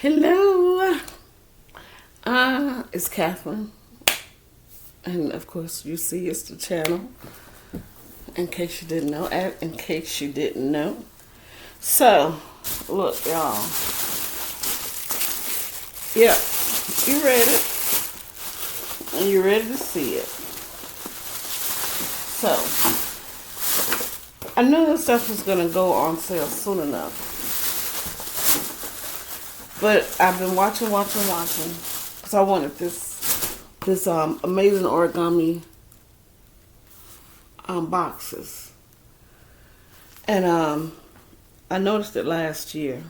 Hello, it's Catherine, and of course, you see it's the channel. In case you didn't know, So, look, y'all. Yep, you read it, and you're ready to see it. So, I knew this stuff was gonna go on sale soon enough, but I've been watching, because I wanted this amazing origami boxes, and I noticed it last year,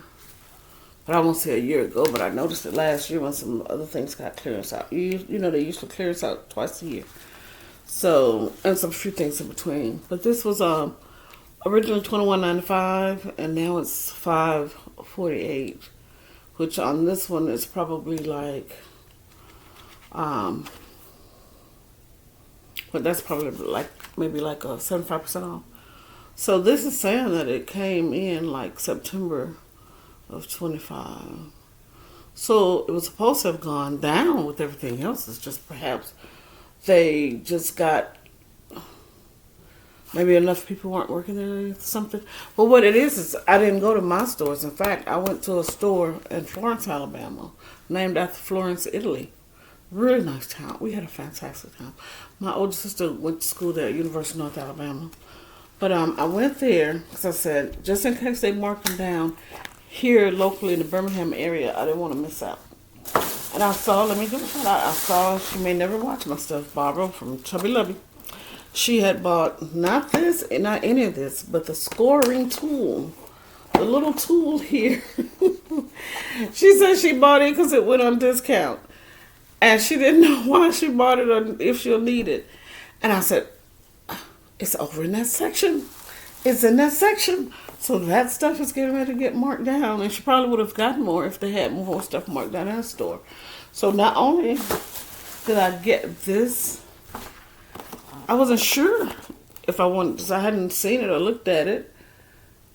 but I won't say a year ago, but I noticed it last year when some other things got clearance out. You know, they used to clearance out twice a year, so and some few things in between. But this was originally $21.95, and now it's $5.48, which on this one is probably like but that's probably like maybe like a 75% off. So this is saying that it came in like September of 25. So it was supposed to have gone down with everything else. It's just perhaps they just got maybe enough people weren't working there or something. But what it is I didn't go to my stores. In fact, I went to a store in Florence, Alabama, named after Florence, Italy. Really nice town. We had a fantastic time. My older sister went to school there at University of North Alabama. But I went there because I said, just in case they marked them down here locally in the Birmingham area, I didn't want to miss out. And I saw, let me give a shout out. I saw, she may never watch my stuff, Barbara from Chubby Lubby. She had bought not this, not any of this, but the scoring tool. The little tool here. She said she bought it because it went on discount. And she didn't know why she bought it or if she'll need it. And I said, it's over in that section. It's in that section. So that stuff is getting ready to get marked down. And she probably would have gotten more if they had more stuff marked down in the store. So not only did I get this, I wasn't sure if I wanted, because I hadn't seen it or looked at it.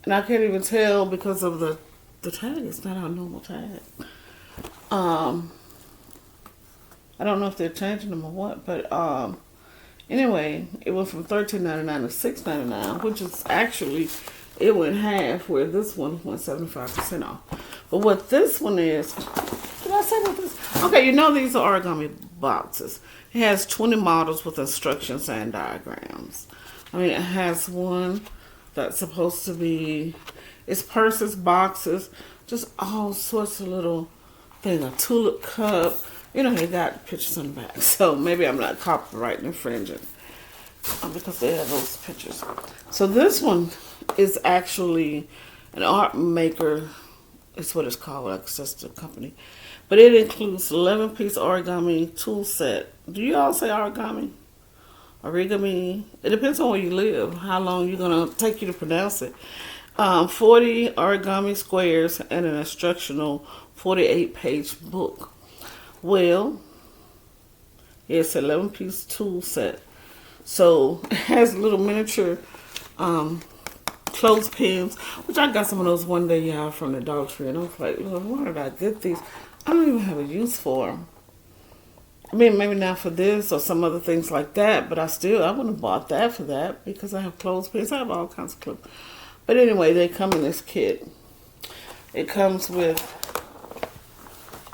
And I can't even tell because of the tag. It's not our normal tag. I don't know if they're changing them or what, but anyway, it went from $13.99 to $6.99, which is actually, it went half, where this one went 75% off. But what this one is, did I say what this? Okay, you know these are origami boxes. It has 20 models with instructions and diagrams. I mean, it has one that's supposed to be, it's purses, boxes, just all sorts of little things, a tulip cup. You know, they got pictures on the back, so maybe I'm not copyright infringing because they have those pictures. So this one is actually an art maker, is what it's called, like it's just a company. But it includes 11-piece origami tool set. Do you all say origami? Origami? It depends on where you live, how long you're going to take you to pronounce it. 40 origami squares and an instructional 48-page book. Well, it's an 11-piece tool set. So it has little miniature clothespins, which I got some of those one day, yeah, from the Dollar Tree. And I was like, Lord, why did I get these? I don't even have a use for them. I mean, maybe not for this or some other things like that, but I wouldn't have bought that for that because I have clothespins. I have all kinds of clothes. But anyway, they come in this kit. It comes with,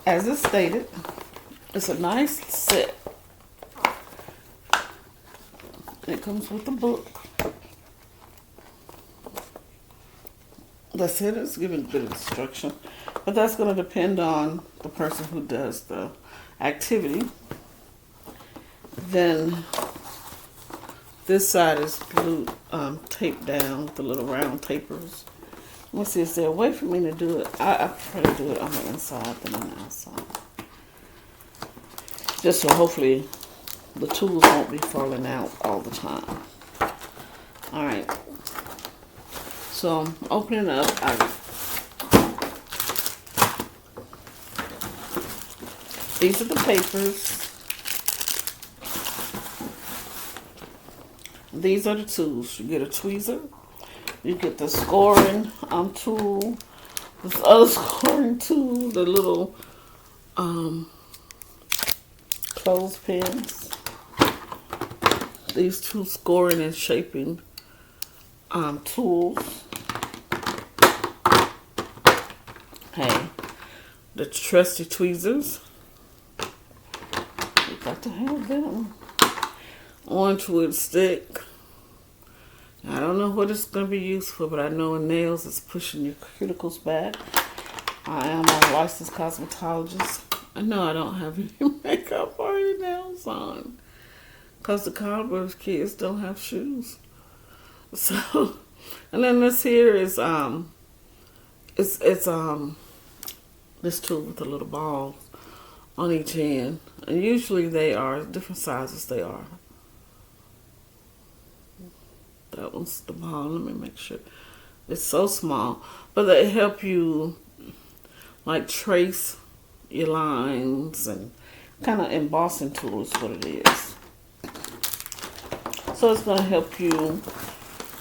as it's stated, it's a nice set. It comes with a book. That's it. It's giving good instruction. But that's going to depend on the person who does the activity. Then this side is glued, taped down with the little round tapers. Let me see, is there a way for me to do it? I prefer to do it on the inside than on the outside. Just so hopefully the tools won't be falling out all the time. Alright. So I'm opening up. These are the papers. These are the tools. You get a tweezer. You get the scoring tool This other scoring tool, the little clothespins. These two scoring and shaping tools. Hey, the trusty tweezers. You got to have them. Orange wood stick. I don't know what it's going to be used for, but I know in nails it's pushing your cuticles back. I am a licensed cosmetologist. I know I don't have any makeup or any nails on, because the Converse kids don't have shoes. So, and then this here is it's this tool with a little ball on each end, and usually they are different sizes. They are. That one's the ball. Let me make sure. It's so small, but they help you like trace your lines, and kind of embossing tool is what it is. So it's going to help you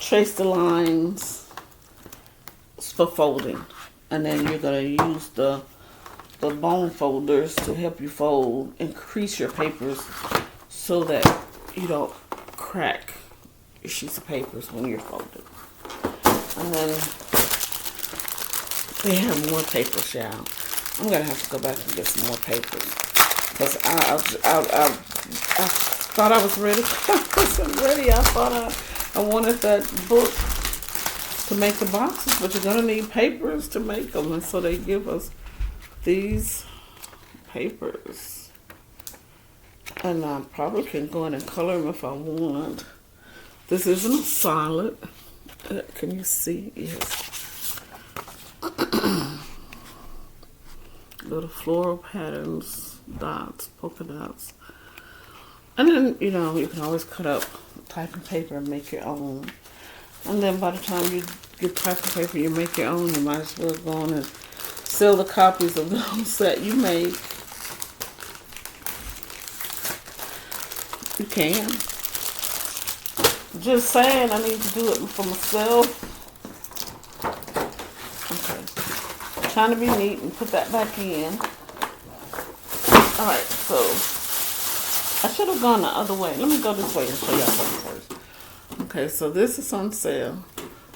trace the lines for folding, and then you're going to use the bone folders to help you fold, increase your papers so that you don't crack your sheets of papers when you're folding. And then they have more papers, y'all. I'm gonna have to go back and get some more papers, because I thought I was ready. I wasn't ready. I thought I wanted that book to make the boxes, but you're gonna need papers to make them, and so they give us these papers, and I probably can go in and color them if I want. This isn't solid. Can you see? Yes. Little floral patterns, dots, polka dots. And then, you know, you can always cut up typing paper and make your own. And then by the time you get typing paper, you make your own, you might as well go on and sell the copies of those that you make. You can. Just saying, I need to do it for myself. Okay. Trying to be neat and put that back in. Alright, so I should have gone the other way. Let me go this way and show y'all something first. Okay, so this is on sale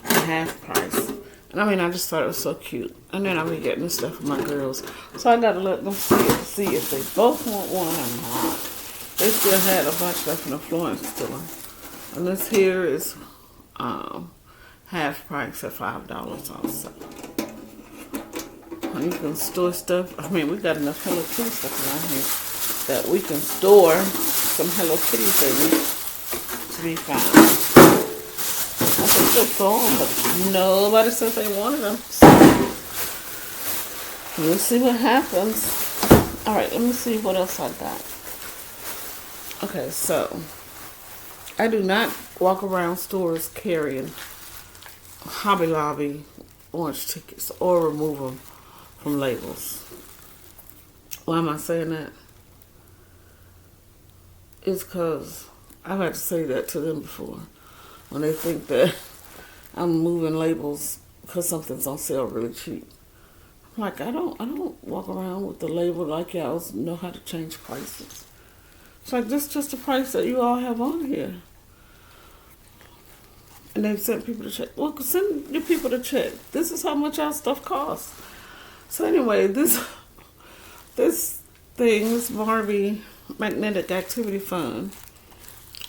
at half price. And I mean, I just thought it was so cute. And then I'll be getting this stuff for my girls. So I gotta let them see it to see if they both want one or not. They still had a bunch left in the Florence store. And this here is half price at $5 also. And you can store stuff. I mean, we got enough Hello Kitty stuff around here that we can store some Hello Kitty things to be fine. I can still throw them, but nobody said they wanted them. So we'll see what happens. Alright, let me see what else I got. Okay, so I do not walk around stores carrying Hobby Lobby orange tickets or remove them from labels. Why am I saying that? It's because I've had to say that to them before, when they think that I'm moving labels because something's on sale really cheap. I'm like, I don't walk around with the label like y'all know how to change prices. It's like, this is just the price that you all have on here. And they've sent people to check. Well, send your people to check. This is how much our stuff costs. So anyway, this thing, this Barbie Magnetic Activity Fund,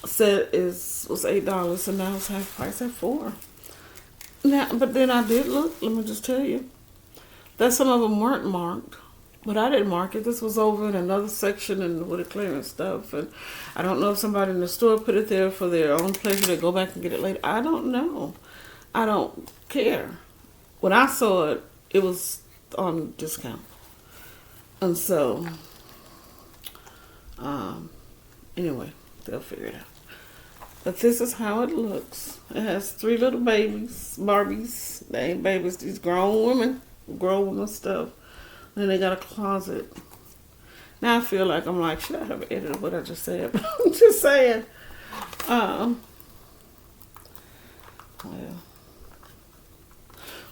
said was $8, and now it's half price at $4. Now, but then I did look. Let me just tell you that some of them weren't marked, but I didn't mark it. This was over in another section and with the clearance stuff, and I don't know if somebody in the store put it there for their own pleasure. They go back and get it later. I don't know. I don't care. When I saw it, it was on discount, and so anyway, they'll figure it out. But this is how it looks. It has 3 little babies, Barbies. They ain't babies, these grown women stuff. And then they got a closet. Now I feel like I'm like, should I have edited what I just said? I'm just saying. Well,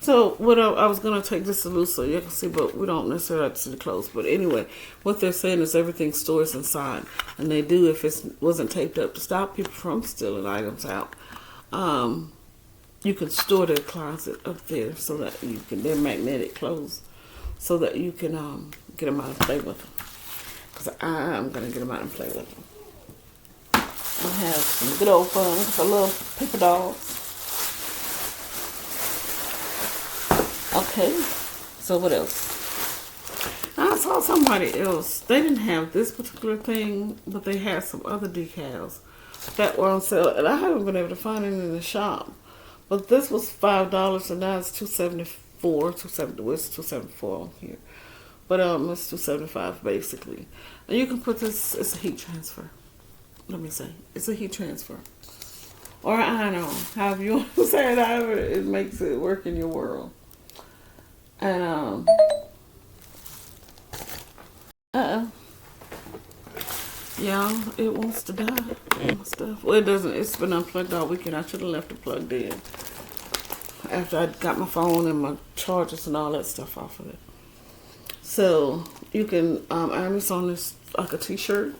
So what I was gonna take this to loose so you can see, but we don't necessarily have to see the clothes. But anyway, what they're saying is everything stores inside, and they do if it wasn't taped up to stop people from stealing items out. You can store their closet up there so that you can. They're magnetic clothes, so that you can get them out and play with them. Cause I'm gonna get them out and play with them. I have some good old fun with the little paper dolls. Okay, so what else? I saw somebody else. They didn't have this particular thing, but they had some other decals that were on sale, and I haven't been able to find it in the shop. But this was $5, and now it's $2.74. Well, it's $2.74 on here, but it's $2.75 basically. And you can put this. It's a heat transfer. Let me say, it's a heat transfer or an iron on. However you want to say it, however it makes it work in your world. And yeah, it wants to die. Stuff. Well, it doesn't. It's been unplugged all weekend. I should have left it plugged in after I got my phone and my chargers and all that stuff off of it. So you can iron this on this like a t-shirt.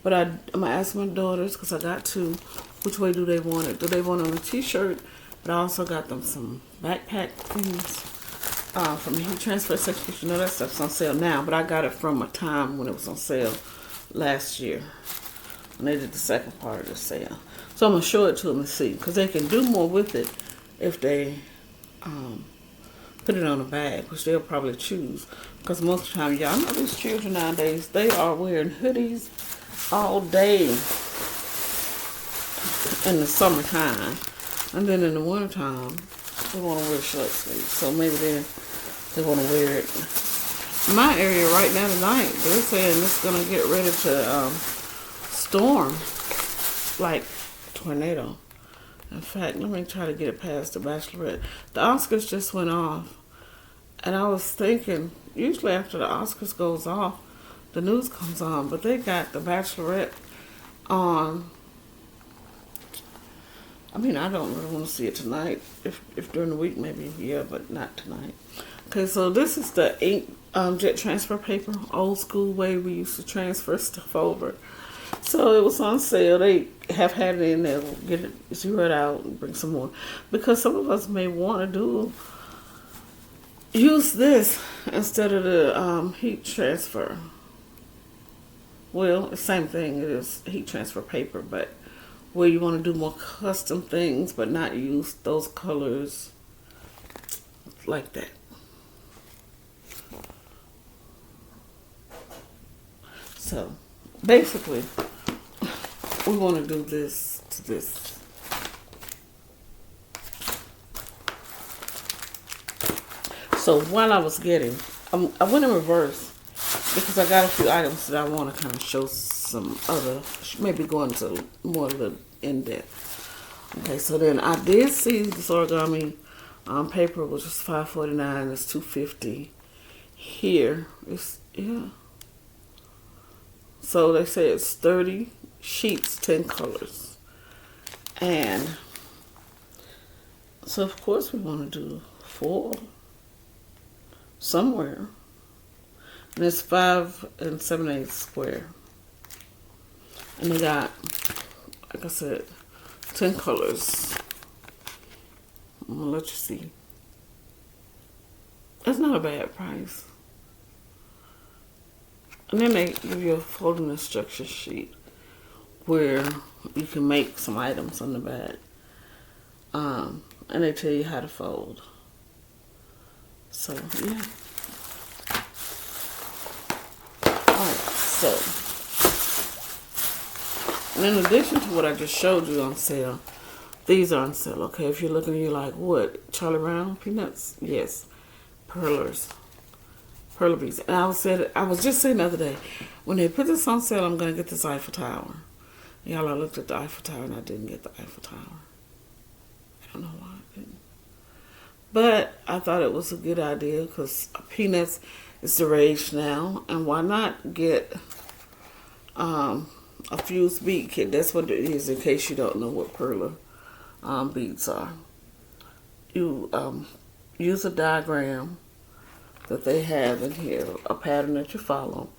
But I'm gonna ask my daughters because I got two. Which way do they want it? Do they want it on a t-shirt? But I also got them some backpack things. From the heat transfer section, because you know that stuff's on sale now, but I got it from a time when it was on sale last year when they did the second part of the sale. So I'm gonna show it to them and see, because they can do more with it if they put it on a bag, which they'll probably choose. Because most of the time, y'all know these children nowadays, they are wearing hoodies all day in the summertime, and then in the wintertime they want to wear short sleeves. So maybe they want to wear it. In my area right now tonight, they're saying it's going to get ready to storm like tornado. In fact, let me try to get it past the Bachelorette. The Oscars just went off, and I was thinking, usually after the Oscars goes off, the news comes on, but they got the Bachelorette on. I mean, I don't really want to see it tonight. If during the week, maybe, yeah, but not tonight. Okay, so this is the inkjet transfer paper, old school way we used to transfer stuff over. So it was on sale. They have had it in there. We'll get it, zero it out, and bring some more. Because some of us may want to use this instead of the heat transfer. Well, the same thing. It is heat transfer paper, but where you want to do more custom things but not use those colors like that. So basically we want to do this to this. So while I was getting, I went in reverse because I got a few items that I want to kind of show some other, maybe go into more of the in-depth. Okay, so then I did see this origami paper, which is $5.49. It's $2.50 here. It's, yeah. So they say it's 30 sheets, 10 colors. And so of course we want to do 4 somewhere. And it's 5 7/8 square. And they got, like I said, 10 colors. I'm gonna let you see. That's not a bad price. And then they give you a folding instruction sheet where you can make some items on the back. And they tell you how to fold. So, yeah. Alright, so. And in addition to what I just showed you on sale, these are on sale, okay? If you're looking, you're like, what? Charlie Brown peanuts? Yes. Perlers. Perler beads. And I was just saying the other day, when they put this on sale, I'm going to get this Eiffel Tower. Y'all, I looked at the Eiffel Tower and I didn't get the Eiffel Tower. I don't know why I didn't. But I thought it was a good idea because peanuts is the rage now. And why not get a fused bead kit? That's what it is, in case you don't know what perler beads are. You use a diagram that they have in here, a pattern that you follow.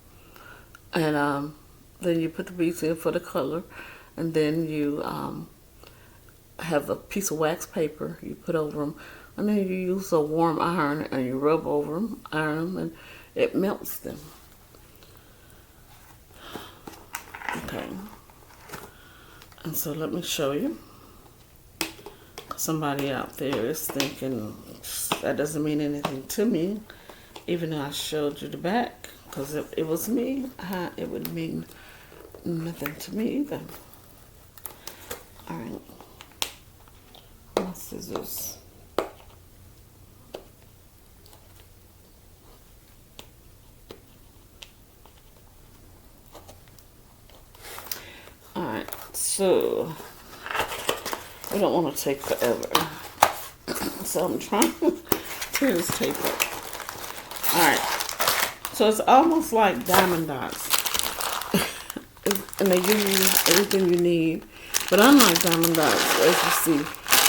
And then you put the beads in for the color. And then you have a piece of wax paper you put over them. And then you use a warm iron and you rub over them, iron them, and it melts them. Okay. And so let me show you. Somebody out there is thinking that doesn't mean anything to me, even though I showed you the back. Because if it was me, it would mean nothing to me either. Alright. My scissors. Alright, so I don't want to take forever. So I'm trying to tear this tape up. Alright, so it's almost like diamond dots. And they give you everything you need. But unlike diamond dots, as you see,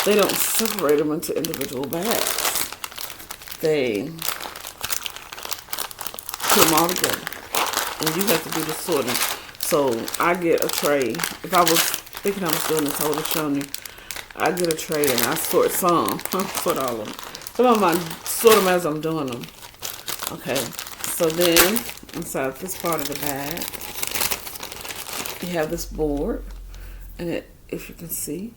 they don't separate them into individual bags. They put them all together. And you have to do the sorting. So I get a tray. If I was thinking I was doing this, I would have shown you. I get a tray and I sort some. I sort all of them. Some of them I sort them as I'm doing them. Okay. So then, inside this part of the bag, you have this board. And it, if you can see,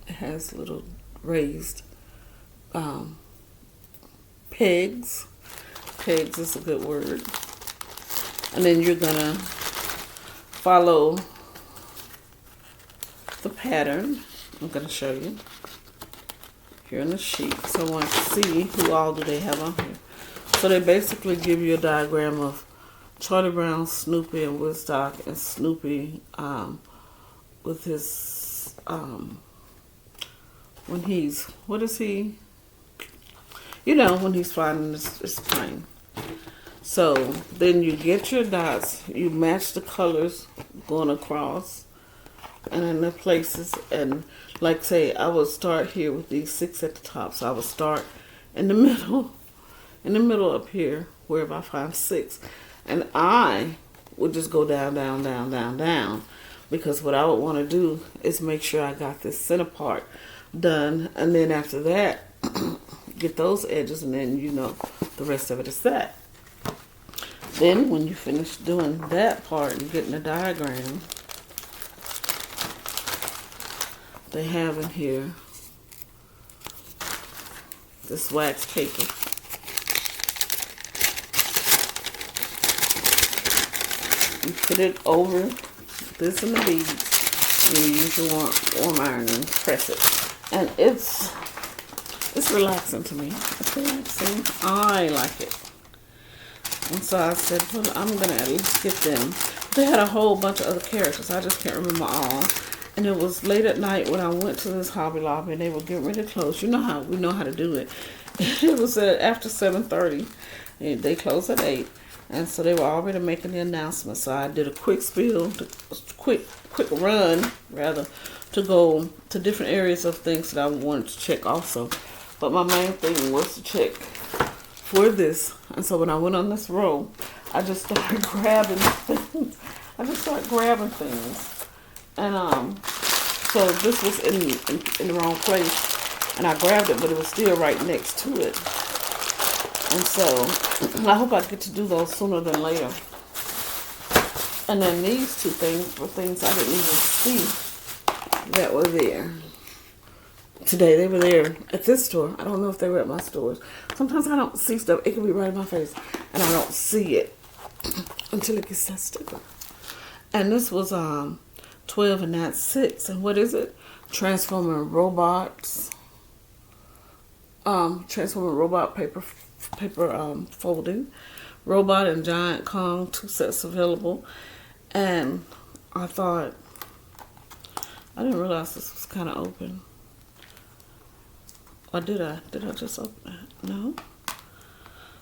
it has little raised pegs. Pegs is a good word. And then you're going to follow the pattern. I'm going to show you here in the sheet. So I want to see who all do they have on here. So they basically give you a diagram of Charlie Brown, Snoopy, and Woodstock, and Snoopy with his, when he's, what is he? You know, when he's flying this plane. So then you get your dots, you match the colors going across and in the places. And like say, I would start here with these 6 at the top. So I would start in the middle up here, wherever I find 6. And I would just go down, down, down, down, down. Because what I would want to do is make sure I got this center part done. And then after that, get those edges, and then you know the rest of it is that. Then when you finish doing that part and getting the diagram, they have in here this wax paper. You put it over this and the beads, and you use your warm iron and press it. And it's relaxing to me. It's relaxing. I like it. And so I said, well, I'm going to at least get them. They had a whole bunch of other characters. I just can't remember all. And it was late at night when I went to this Hobby Lobby and they were getting ready to close. You know how we know how to do it. It was after 7:30. They closed at 8. And so they were already making the announcement. So I did a quick spiel, quick run, rather, to go to different areas of things that I wanted to check also. But my main thing was to check for this. And so when I went on this row, I just started grabbing things. And so this was in the wrong place. And I grabbed it, but it was still right next to it. And so I hope I get to do those sooner than later. And then these 2 things were things I didn't even see that were there. Today they were there at this store. I don't know if they were at my stores. Sometimes I don't see stuff. It can be right in my face and I don't see it until it gets that sticker. And this was 12 and not 6. And what is it? Transforming Robots. Transforming Robot paper folding. Robot and Giant Kong, 2 sets available. And I thought, I didn't realize this was kind of open. Or did I? Did I just open it? No.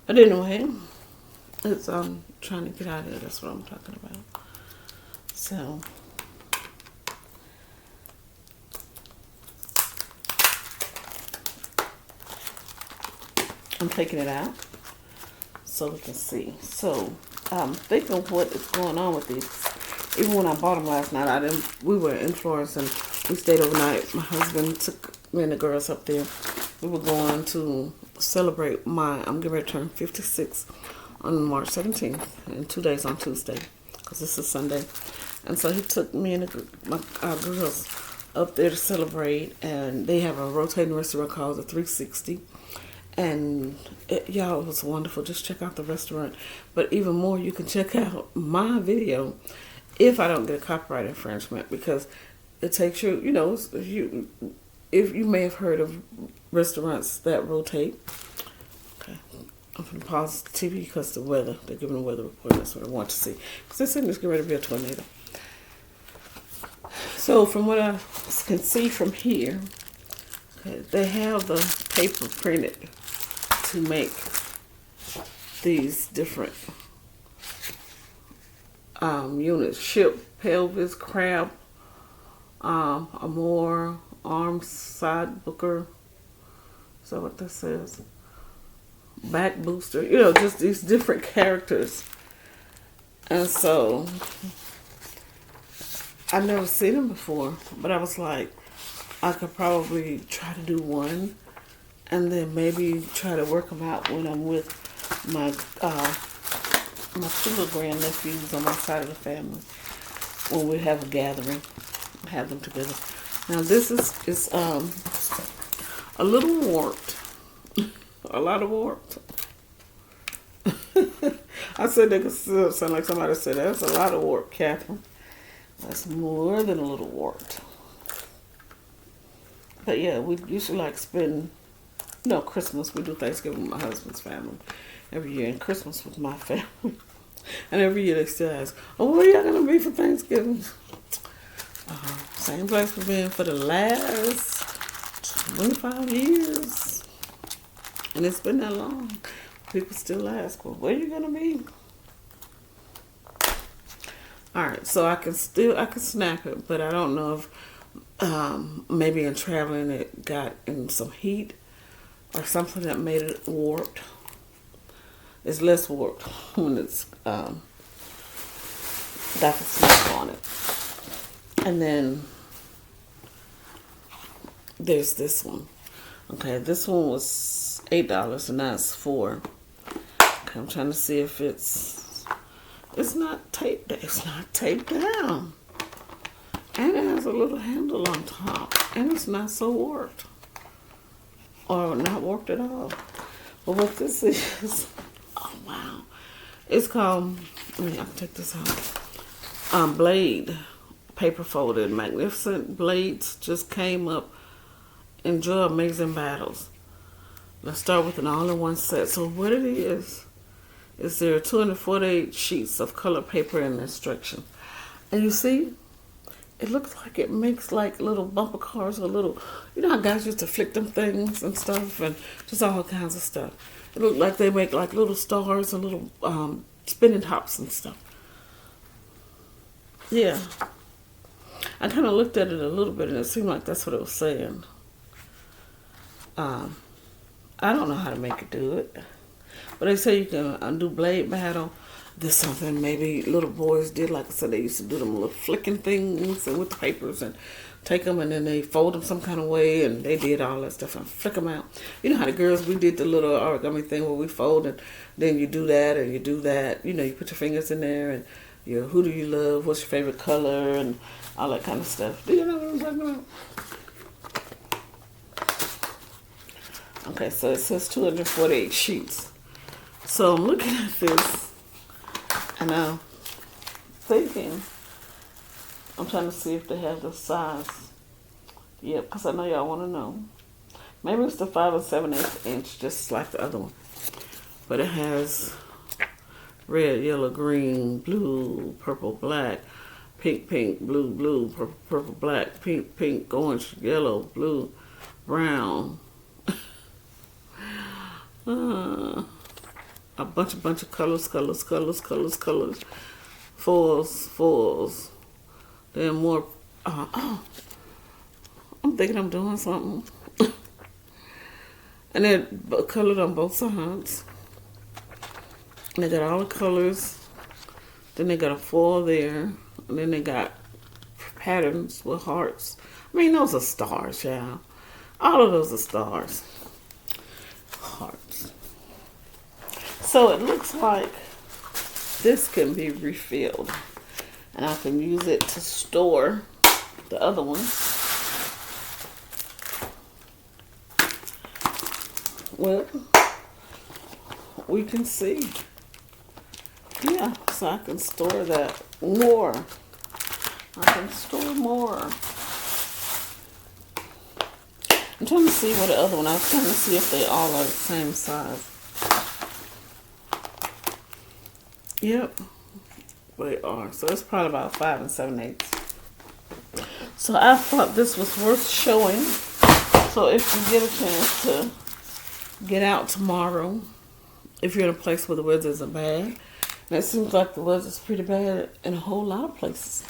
But anyway, it's trying to get out of here. That's what I'm talking about. So I'm taking it out so we can see. So think of what is going on with these. Even when I bought them last night, I didn't. We were in Florence and we stayed overnight. My husband took me and the girls up there. We were going to celebrate I'm getting ready to turn 56 on March 17th, and 2 days on Tuesday, because this is Sunday. And so he took me and our girls up there to celebrate, and they have a rotating restaurant called the 360. And y'all, it was wonderful. Just check out the restaurant. But even more, you can check out my video if I don't get a copyright infringement, because it takes you, if you may have heard of restaurants that rotate. Okay. I'm going to pause the TV because the weather, they're giving a weather report. That's what I want to see. Because they're saying there's getting ready to be a tornado. So from what I can see from here, okay, they have the paper printed to make these different units. Ship, pelvis, crab, Amore, arm, side booker. Is that what that says? Back booster. Just these different characters. And so I've never seen them before, but I was like, I could probably try to do one, and then maybe try to work them out when I'm with my two little grandnephews on my side of the family, when we have a gathering, have them together. Now this is a little warped, a lot of warped. I said that because it sound like somebody said that's a lot of warped, Catherine. That's more than a little warped. But yeah, we usually spend, Christmas. We do Thanksgiving with my husband's family every year, and Christmas with my family. And every year they still ask, oh, where y'all going to be for Thanksgiving? Same place we've been for the last 25 years. And it's been that long. People still ask, well, where you going to be? All right, so I can snap it, but I don't know if maybe in traveling it got in some heat or something that made it warped. It's less warped when it's got the snap on it. And then there's this one. Okay, this one was $8 and now it's $4. Okay, I'm trying to see if it's not taped. It's not taped down. And it has a little handle on top. And it's not so warped. Or not warped at all. But what this is, oh wow. It's called, I can take this out. Blade. Paper folded. Magnificent blades just came up. Enjoy amazing battles. Let's start with an all-in-one set. So what it is there are 248 sheets of color paper and instructions. And you see, it looks like it makes like little bumper cars or little, how guys used to flick them things and stuff and just all kinds of stuff. It looked like they make like little stars and little spinning tops and stuff. Yeah. I kind of looked at it a little bit and it seemed like that's what it was saying. I don't know how to make it do it. But they say you can do blade battle. There's something maybe little boys did. Like I said, they used to do them little flicking things and with the papers and take them and then they fold them some kind of way. And they did all that stuff and flick them out. You know how the girls, we did the little origami thing where we fold and then you do that and you do that. You put your fingers in there and who do you love? What's your favorite color? And all that kind of stuff. Do you know what I'm talking about? Okay, so it says 248 sheets. So I'm looking at this, and I'm thinking, I'm trying to see if they have the size. Yep, because I know y'all want to know. Maybe it's the 5 7/8 inch, just like the other one. But it has red, yellow, green, blue, purple, black, pink, pink, blue, blue, purple, purple, black, pink, pink, orange, yellow, blue, brown. A bunch of colors, foils. Then more, I'm thinking I'm doing something. And they're colored on both sides. And they got all the colors. Then they got a foil there. And then they got patterns with hearts. I mean, those are stars, yeah. All of those are stars. Hearts. So it looks like this can be refilled. And I can use it to store the other ones. Well, we can see. Yeah, so I can store that more. I can store more. I'm trying to see what the other one, I was trying to see if they all are the same size. Yep, they are. So it's probably about 5 7/8. So I thought this was worth showing. So if you get a chance to get out tomorrow, if you're in a place where the weather isn't bad, and it seems like the weather's pretty bad in a whole lot of places.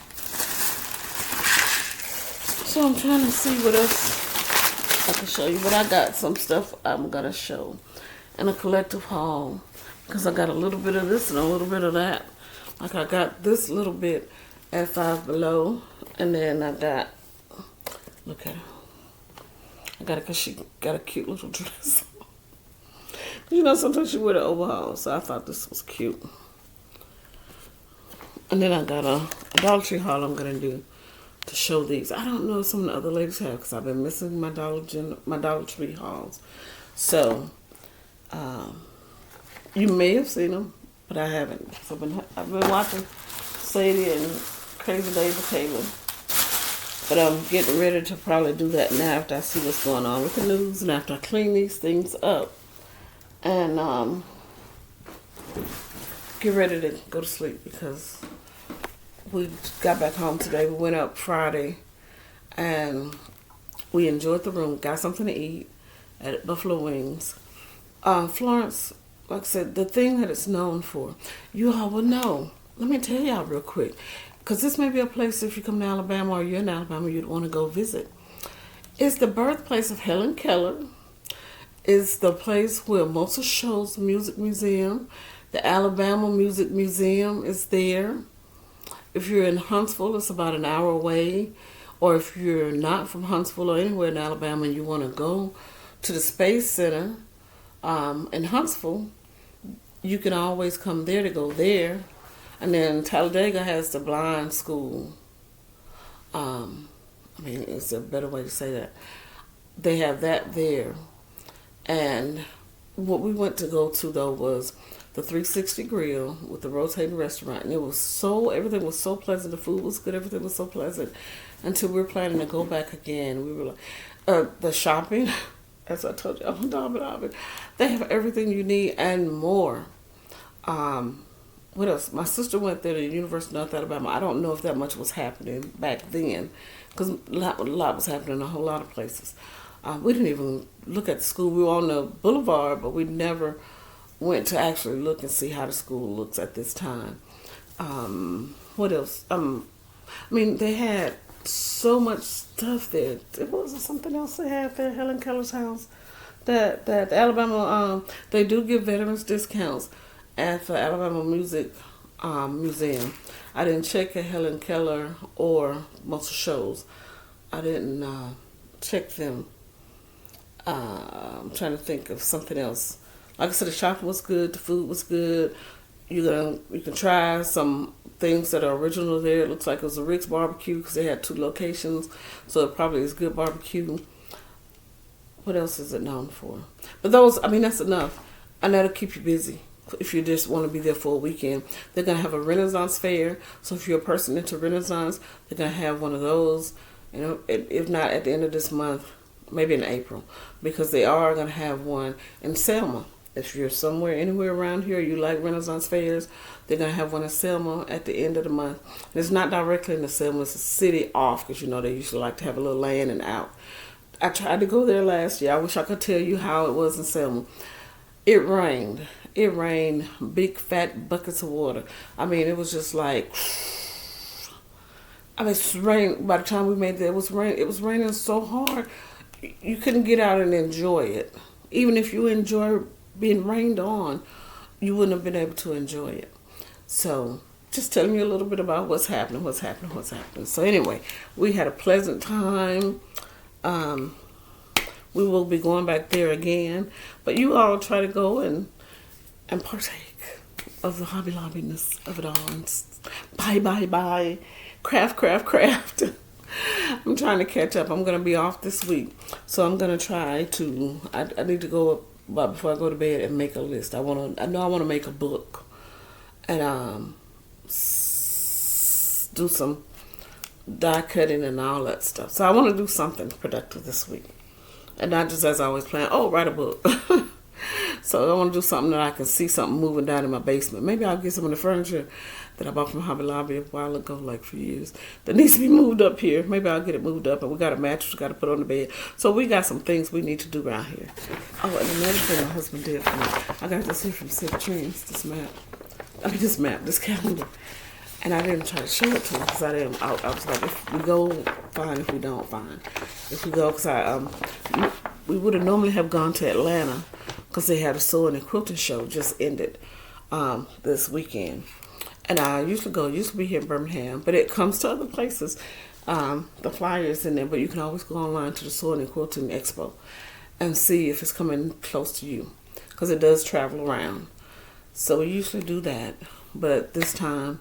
So I'm trying to see what else I can show you. But I got some stuff I'm going to show in a collective haul. Because I got a little bit of this and a little bit of that. Like I got this little bit at Five Below. And then I got, look at her. I got it because she got a cute little dress. You know, sometimes she wear the overall. So I thought this was cute. And then I got a Dollar Tree haul I'm going to do to show these. I don't know if some of the other ladies have because I've been missing my Dollar Tree hauls. So, you may have seen them, but I haven't. So I've been watching Sadie and Crazy Days with Caleb. But I'm getting ready to probably do that now after I see what's going on with the news and after I clean these things up. And get ready to go to sleep because we got back home today. We went up Friday and we enjoyed the room. Got something to eat at Buffalo Wings. Florence, like I said, the thing that it's known for, you all will know. Let me tell y'all real quick. Because this may be a place, if you come to Alabama or you're in Alabama, you'd want to go visit. It's the birthplace of Helen Keller. It's the place where Muscle Shoals Music Museum, the Alabama Music Museum is there. If you're in Huntsville, it's about an hour away. Or if you're not from Huntsville or anywhere in Alabama and you want to go to the Space Center in Huntsville, you can always come there to go there. And then Talladega has the blind school. I mean, it's a better way to say that. They have that there. And what we went to go to, though, was the 360 Grill with the rotating restaurant. And everything was so pleasant. The food was good. Everything was so pleasant. Until we were planning to go back again. We were like, the shopping, as I told you, I'm Dobby. They have everything you need and more. What else? My sister went there to the University of North Alabama. I don't know if that much was happening back then, because a lot was happening in a whole lot of places. We didn't even look at the school. We were on the boulevard, but we never went to actually look and see how the school looks at this time. What else? I mean, they had so much stuff there. It was something else they had there, Helen Keller's house. That Alabama, they do give veterans discounts at the Alabama Music Museum. I didn't check at Helen Keller or Muscle Shoals. I didn't check them. I'm trying to think of something else. Like I said, the shopping was good. The food was good. You can try some things that are original there. It looks like it was a Rick's Barbecue because they had 2 locations. So it probably is good barbecue. What else is it known for? But that's enough. And that'll keep you busy. If you just want to be there for a weekend, they're going to have a Renaissance fair. So if you're a person into Renaissance, they're going to have one of those. You know, if not at the end of this month, maybe in April, because they are going to have one in Selma. If you're anywhere around here, you like Renaissance fairs, they're going to have one in Selma at the end of the month. And it's not directly in the Selma, it's a city off, because they usually like to have a little land and out. I tried to go there last year. I wish I could tell you how it was in Selma. It rained. It rained big fat buckets of water. I mean, it was just like, it's rain. By the time we made it, it was raining so hard, you couldn't get out and enjoy it. Even if you enjoy being rained on, you wouldn't have been able to enjoy it. So, just telling you a little bit about what's happening. So anyway, we had a pleasant time. We will be going back there again. But you all try to go and partake of the Hobby Lobbiness of it all. And buy. Craft. I'm trying to catch up. I'm going to be off this week. So I'm going to try to, I need to go up before I go to bed and make a list. I know I want to make a book. And do some die cutting and all that stuff. So I want to do something productive this week. And not just as I always plan, write a book. So I want to do something that I can see something moving down in my basement. Maybe I'll get some of the furniture that I bought from Hobby Lobby a while ago, like for years, that needs to be moved up here. Maybe I'll get it moved up. And we got a mattress we got to put on the bed. So we got some things we need to do around here. Oh, and another thing my husband did for me. I got this here from Sip Trends, this calendar. And I didn't try to show it to him because I was like, if we go, fine. If we don't, fine. If we go, because we would have normally have gone to Atlanta because they had a sewing and quilting show just ended this weekend. And I used to be here in Birmingham, but it comes to other places. The flyers in there, but you can always go online to the Sewing and Quilting Expo and see if it's coming close to you because it does travel around. So we usually do that, but this time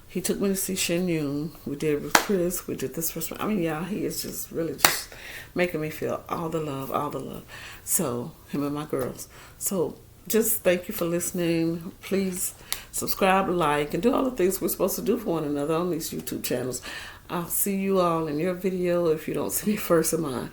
he took me to see Shen Yun. We did with Chris. We did this first. I mean, yeah, he is just really just making me feel all the love. So him and my girls. So just thank you for listening. Please subscribe, like, and do all the things we're supposed to do for one another on these YouTube channels. I'll see you all in your video if you don't see me first in mine.